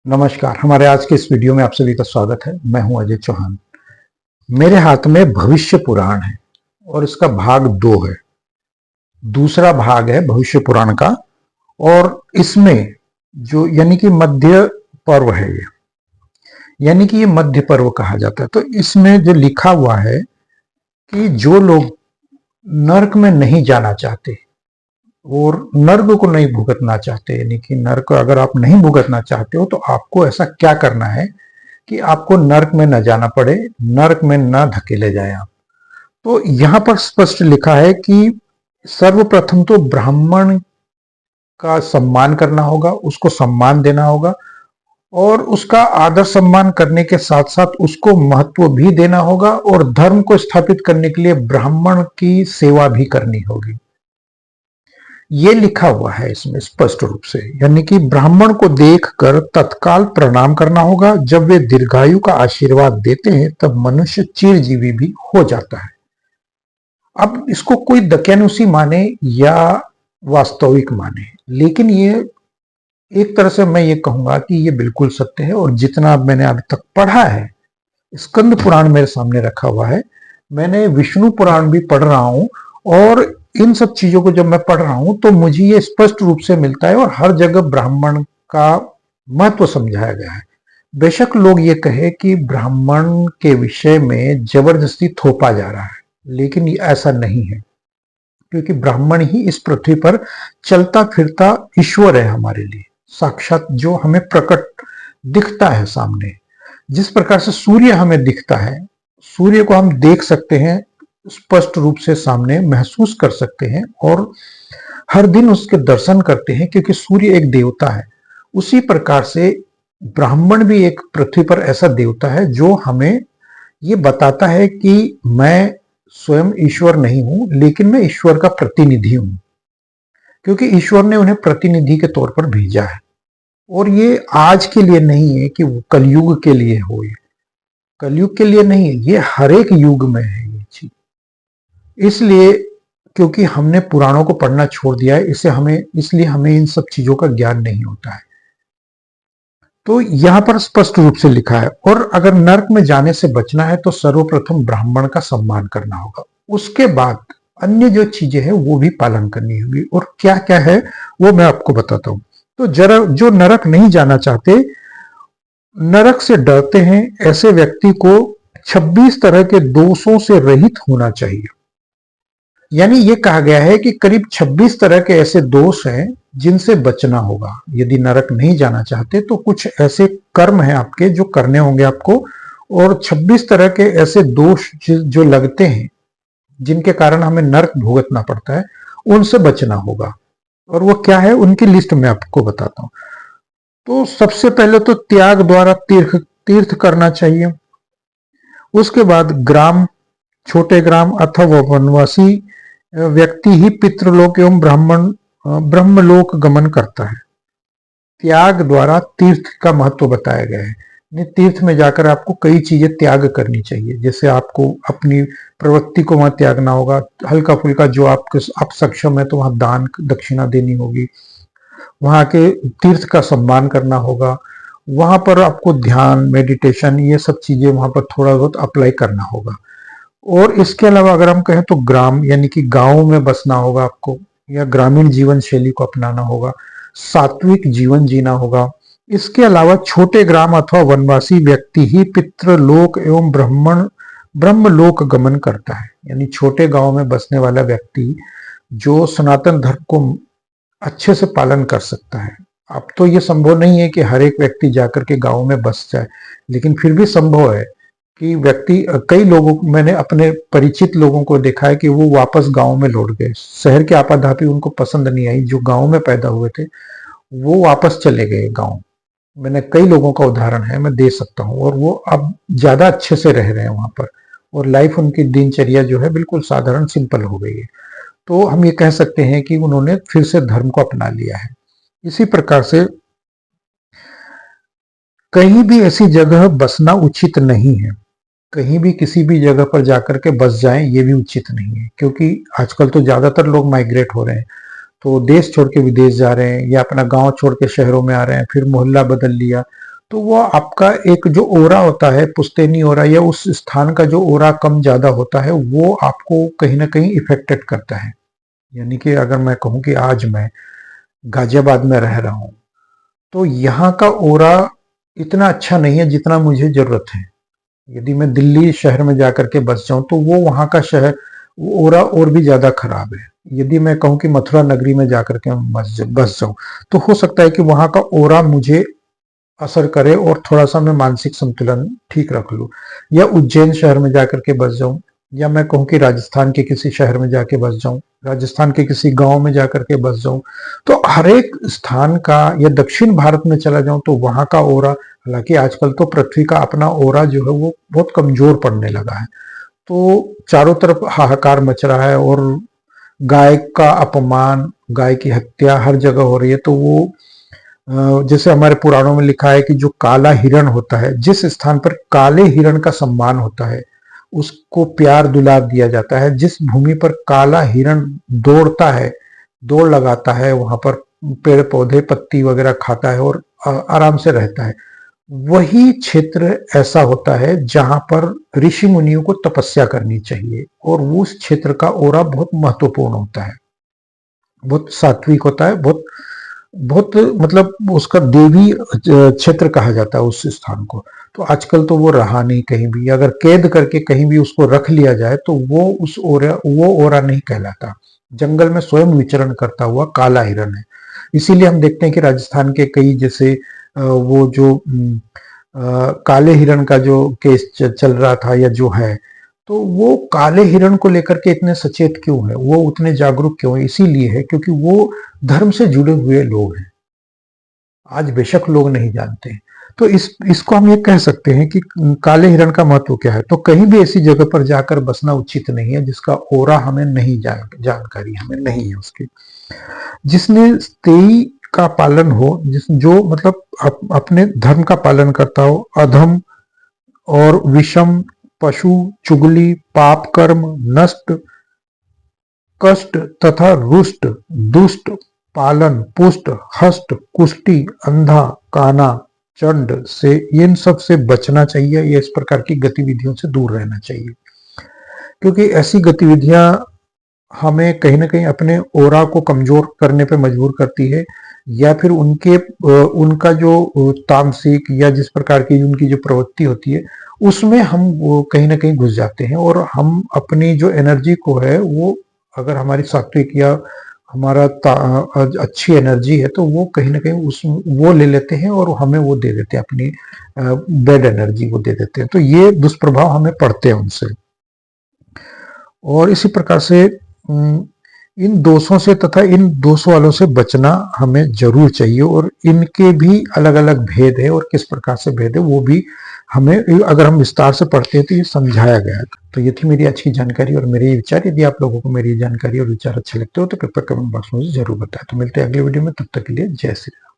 नमस्कार, हमारे आज के इस वीडियो में आप सभी का स्वागत है। मैं हूं अजय चौहान। मेरे हाथ में भविष्य पुराण है और इसका भाग 2 है। दूसरा भाग है भविष्य पुराण का और इसमें जो यानी कि मध्य पर्व है यानी कि ये मध्य पर्व कहा जाता है। तो इसमें जो लिखा हुआ है कि जो लोग नर्क में नहीं जाना चाहते और नर्क को नहीं भुगतना चाहते, यानी कि नर्क अगर आप नहीं भुगतना चाहते हो तो आपको ऐसा क्या करना है कि आपको नर्क में न जाना पड़े, नर्क में न धकेले जाए आप। तो यहां पर स्पष्ट लिखा है कि सर्वप्रथम तो ब्राह्मण का सम्मान करना होगा, उसको सम्मान देना होगा और उसका आदर सम्मान करने के साथ साथ उसको महत्व भी देना होगा और धर्म को स्थापित करने के लिए ब्राह्मण की सेवा भी करनी होगी। ये लिखा हुआ है इसमें स्पष्ट रूप से, यानी कि ब्राह्मण को देखकर तत्काल प्रणाम करना होगा। जब वे दीर्घायु का आशीर्वाद देते हैं तब मनुष्य चिरजीवी भी हो जाता है। अब इसको कोई दकियानुसी माने या वास्तविक माने, लेकिन ये एक तरह से मैं ये कहूंगा कि ये बिल्कुल सत्य है। और जितना मैंने अभी तक पढ़ा है, स्कंद पुराण मेरे सामने रखा हुआ है, मैंने विष्णु पुराण भी पढ़ रहा हूं और इन सब चीजों को जब मैं पढ़ रहा हूं तो मुझे ये स्पष्ट रूप से मिलता है और हर जगह ब्राह्मण का महत्व समझाया गया है। बेशक लोग ये कहे कि ब्राह्मण के विषय में जबरदस्ती थोपा जा रहा है, लेकिन ये ऐसा नहीं है, क्योंकि ब्राह्मण ही इस पृथ्वी पर चलता फिरता ईश्वर है हमारे लिए, साक्षात जो हमें प्रकट दिखता है सामने। जिस प्रकार से सूर्य हमें दिखता है, सूर्य को हम देख सकते हैं, स्पष्ट रूप से सामने महसूस कर सकते हैं और हर दिन उसके दर्शन करते हैं, क्योंकि सूर्य एक देवता है। उसी प्रकार से ब्राह्मण भी एक पृथ्वी पर ऐसा देवता है जो हमें ये बताता है कि मैं स्वयं ईश्वर नहीं हूं, लेकिन मैं ईश्वर का प्रतिनिधि हूं, क्योंकि ईश्वर ने उन्हें प्रतिनिधि के तौर पर भेजा है। और ये आज के लिए नहीं है कि वो कलयुग के लिए हो, ये कलयुग के लिए नहीं है, ये हर एक युग में है ये चीज। इसलिए क्योंकि हमने पुराणों को पढ़ना छोड़ दिया है, इसलिए हमें इन सब चीजों का ज्ञान नहीं होता है। तो यहां पर स्पष्ट रूप से लिखा है, और अगर नर्क में जाने से बचना है तो सर्वप्रथम ब्राह्मण का सम्मान करना होगा, उसके बाद अन्य जो चीजें हैं वो भी पालन करनी होगी। और क्या क्या है वो मैं आपको बताता हूं। तो जरा जो नरक नहीं जाना चाहते, नरक से डरते हैं, ऐसे व्यक्ति को 26 तरह के दोषों से रहित होना चाहिए। यानी ये कहा गया है कि करीब 26 तरह के ऐसे दोष हैं जिनसे बचना होगा। यदि नरक नहीं जाना चाहते तो कुछ ऐसे कर्म हैं आपके जो करने होंगे आपको, और 26 तरह के ऐसे दोष जो लगते हैं जिनके कारण हमें नरक भुगतना पड़ता है, उनसे बचना होगा। और वो क्या है, उनकी लिस्ट में आपको बताता हूं। तो सबसे पहले तो त्याग द्वारा तीर्थ करना चाहिए। उसके बाद ग्राम, छोटे ग्राम अथवा वनवासी व्यक्ति ही पितृलोक एवं ब्रह्मलोक गमन करता है। त्याग द्वारा तीर्थ का महत्व बताया गया है। तीर्थ में जाकर आपको कई चीजें त्याग करनी चाहिए, जैसे आपको अपनी प्रवृत्ति को वहां त्यागना होगा, हल्का फुल्का जो आप सक्षम है तो वहां दान दक्षिणा देनी होगी, वहां के तीर्थ का सम्मान करना होगा, वहां पर आपको ध्यान मेडिटेशन ये सब चीजें वहां पर थोड़ा बहुत अप्लाई करना होगा। और इसके अलावा अगर हम कहें तो ग्राम यानी कि गांव में बसना होगा आपको, या ग्रामीण जीवन शैली को अपनाना होगा, सात्विक जीवन जीना होगा। इसके अलावा छोटे ग्राम अथवा वनवासी व्यक्ति ही पितृलोक एवं ब्रह्मलोक गमन करता है। यानी छोटे गांव में बसने वाला व्यक्ति जो सनातन धर्म को अच्छे से पालन कर सकता है। अब तो ये संभव नहीं है कि हर एक व्यक्ति जाकर के गांव में बस जाए, लेकिन फिर भी संभव है कि व्यक्ति, कई लोगों को मैंने अपने परिचित लोगों को देखा है कि वो वापस गांव में लौट गए। शहर की आपाधापी उनको पसंद नहीं आई, जो गांव में पैदा हुए थे वो वापस चले गए गांव। मैंने कई लोगों का उदाहरण है, मैं दे सकता हूँ, और वो अब ज्यादा अच्छे से रह रहे हैं वहां पर, और लाइफ उनकी दिनचर्या जो है बिल्कुल साधारण सिंपल हो गई है। तो हम ये कह सकते हैं कि उन्होंने फिर से धर्म को अपना लिया है। इसी प्रकार से कहीं भी ऐसी जगह बसना उचित नहीं है, कहीं भी किसी भी जगह पर जाकर के बस जाएं ये भी उचित नहीं है, क्योंकि आजकल तो ज्यादातर लोग माइग्रेट हो रहे हैं, तो देश छोड़ के विदेश जा रहे हैं या अपना गांव छोड़ के शहरों में आ रहे हैं, फिर मोहल्ला बदल लिया। तो वो आपका एक जो ओरा होता है, पुश्तैनी ओरा, या उस स्थान का जो ओरा कम ज्यादा होता है, वो आपको कहीं ना कहीं इफेक्टेड करता है। यानी कि अगर मैं कहूं कि आज मैं गाजियाबाद में रह रहा हूं, तो यहाँ का ओरा इतना अच्छा नहीं है जितना मुझे जरूरत है। यदि मैं दिल्ली शहर में जाकर के बस जाऊं, तो वो वहां का शहर ओरा और भी ज्यादा खराब है। यदि मैं कहूं कि मथुरा नगरी में जाकर के बस जाऊं, तो हो सकता है कि वहां का ओरा मुझे असर करे और थोड़ा सा मैं मानसिक संतुलन ठीक रख लूं। या उज्जैन शहर में जाकर के बस जाऊं, या मैं कहूं कि राजस्थान के किसी शहर में जाके बस जाऊं, राजस्थान के किसी गांव में जाकर के बस जाऊं, तो हर एक स्थान का, या दक्षिण भारत में चला जाऊं तो वहां का ओरा, हालांकि आजकल तो पृथ्वी का अपना ओरा जो है वो बहुत कमजोर पड़ने लगा है। तो चारों तरफ हाहाकार मच रहा है और गाय का अपमान, गाय की हत्या हर जगह हो रही है। तो वो जैसे हमारे पुराणों में लिखा है कि जो काला हिरण होता है, जिस स्थान पर काले हिरण का सम्मान होता है, उसको प्यार दुलार दिया जाता है। जिस भूमि पर काला हिरण दौड़ता है, दौड़ लगाता है, वहां पर पेड़ पौधे पत्ती वगैरह खाता है और आराम से रहता है, वही क्षेत्र ऐसा होता है जहां पर ऋषि मुनियों को तपस्या करनी चाहिए। और उस क्षेत्र का ओरा बहुत महत्वपूर्ण होता है, बहुत सात्विक होता है, बहुत बहुत मतलब उसका देवी क्षेत्र कहा जाता है उस स्थान को। तो आजकल तो वो रहा नहीं कहीं भी। अगर कैद करके कहीं भी उसको रख लिया जाए तो वो ओरा नहीं कहलाता। जंगल में स्वयं विचरण करता हुआ काला हिरण है। इसीलिए हम देखते हैं कि राजस्थान के कई जैसे वो जो काले हिरण का जो केस चल रहा था या जो है, तो वो काले हिरण को लेकर के इतने सचेत क्यों है, वो उतने जागरूक क्यों है? इसीलिए है क्योंकि वो धर्म से जुड़े हुए लोग हैं। आज बेशक लोग नहीं जानते हैं। तो इसको हम ये कह सकते हैं कि काले हिरण का महत्व क्या है। तो कहीं भी ऐसी जगह पर जाकर बसना उचित नहीं है जिसका ओरा हमें नहीं जानकारी हमें नहीं है उसकी। जिसने स्तेई का पालन हो, जिस जो मतलब अपने धर्म का पालन करता हो, अधम और विषम, पशु, चुगली, पाप कर्म, नष्ट, कष्ट तथा रुष्ट, दुष्ट, पालन, पुष्ट, हस्त, कुष्टि, अंधा, काना, चंड से, इन सब से बचना चाहिए। ये इस प्रकार की गतिविधियों से दूर रहना चाहिए, क्योंकि ऐसी गतिविधियां हमें कहीं ना कहीं अपने ओरा को कमजोर करने पे मजबूर करती है, या फिर उनका जो तामसिक या जिस प्रकार की उनकी जो प्रवृत्ति होती है, उसमें हम वो कहीं ना कहीं घुस जाते हैं। और हम अपनी जो एनर्जी को है वो, अगर हमारी सात्विक या हमारा अच्छी एनर्जी है, तो वो कहीं ना कहीं उस वो ले लेते हैं और हमें वो दे देते हैं, अपनी बेड एनर्जी वो दे देते हैं। तो ये दुष्प्रभाव हमें पड़ते हैं उनसे। और इसी प्रकार से इन दोषों से तथा इन दोष वालों से बचना हमें जरूर चाहिए। और इनके भी अलग अलग भेद है और किस प्रकार से भेद है वो भी हमें, अगर हम विस्तार से पढ़ते हैं तो ये समझाया गया है। तो ये थी मेरी आज की जानकारी और मेरे विचार। यदि आप लोगों को मेरी जानकारी और विचार अच्छे लगते हो तो कृपया कमेंट बॉक्स में जरूर बताएं। तो मिलते हैं अगले वीडियो में, तब तक के लिए जय श्री राम।